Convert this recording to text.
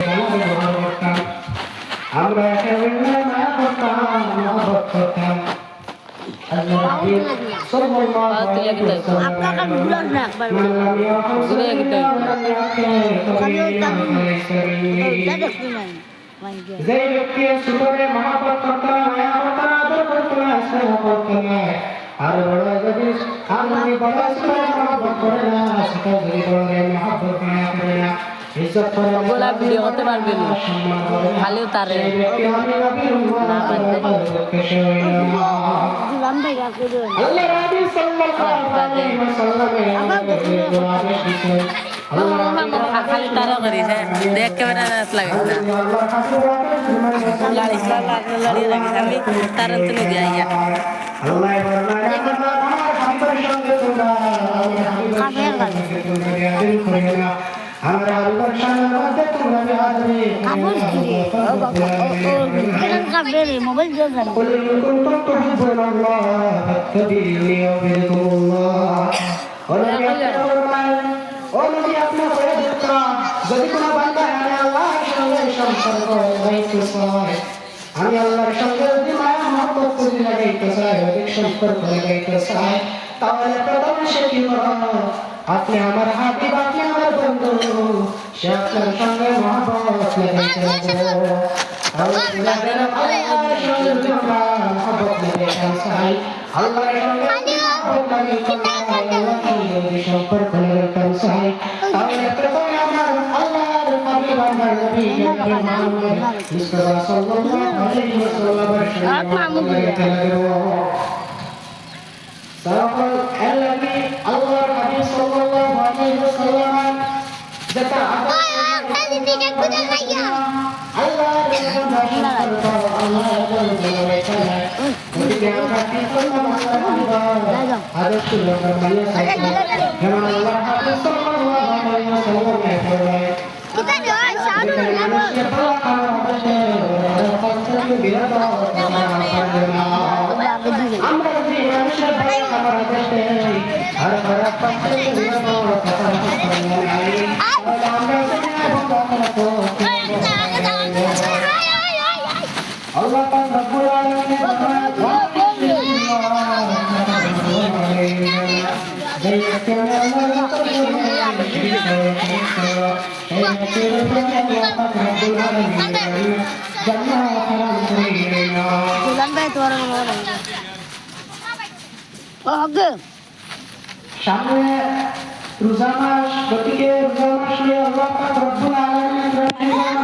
ব্যবহার করতাম, আমরা একে অন্যের মায়া করতাম, মহব্বত করতাম। আল্লাহ রাব্বুল সাল্লাল্লাহু আলাইহি ওয়াসাল্লাম আপনাকে ভুলান না একবার ভুলে গেতে যে ব্যক্তি সুতরে মহব্বত করতাম, মায়া করতাম, আদর করতাম, স্নেহ করতাম, আর বড় যদি আমি বড় সুতরে মহব্বত করে না, সেটা যদি বড় মহব্বত মায়া করে না, বলা ভিডিও করতে পারবে না, খালিও তারে না পারতে খালি তারা করিস দেখ ক্যামেরা লাগে লাড়িস লাড়িয়ে রাখিস আমি তার তুলে দিয়ে আইয়া আমরা আল্লাহর শানের মধ্যে তোমরা বিহারে কাবুল করে কাবুল মোবাইল দিয়ে যান কুল কুনতুম তুহিব্বুনাল্লাহ ফাত্তাবিউনি ইউহিব্বুকুমুল্লাহ ওলা ইয়াকুরমান ওলি আপনি করে দিতা যদি কোন বান্দা আমি আল্লাহর সঙ্গে সম্পর্ক রাখতে চায়, আমি আল্লাহর সঙ্গে যদি মায়া মহব্বত করে লাগাইতে চাই, অধিক সম্পর্ক লাগাইতে চাই, তাহলে প্রথমে সে কি করবে? আপনি আমার হাবিব, আপনি আমার বন্ধু, সে আপনার সঙ্গে মহব্বত লাগাইতে হবে। আল্লাহর সঙ্গে মহব্বত লাগাইতে চাই, আল্লাহর সঙ্গে মহব্বত লাগাইতে চাই, সম্পর্ক লাগাইতে চাই, তাহলে প্রথমে আমার আল্লাহর হাবিব, আমার নবী মুহাম্মদ মুস্তাফা সাল্লাল্লাহু আলাইহি ওয়াসাল্লামের সঙ্গে লাগাইতে লাগবে। তারপর আল্লাহর হাবিব সাল্লাল্লাহু আলাইহি ওয়াসাল্লাম যেটা আমরা যদি মানুষের ভালো খাবার দেশে আর খারাপ পাচ্ছে আল্লাহ পাক রব্বুল আলামিন সামনে রোজা মাস, গতিকে রোজা মাসে আল্লাহ পাক রব্বুল আলামিন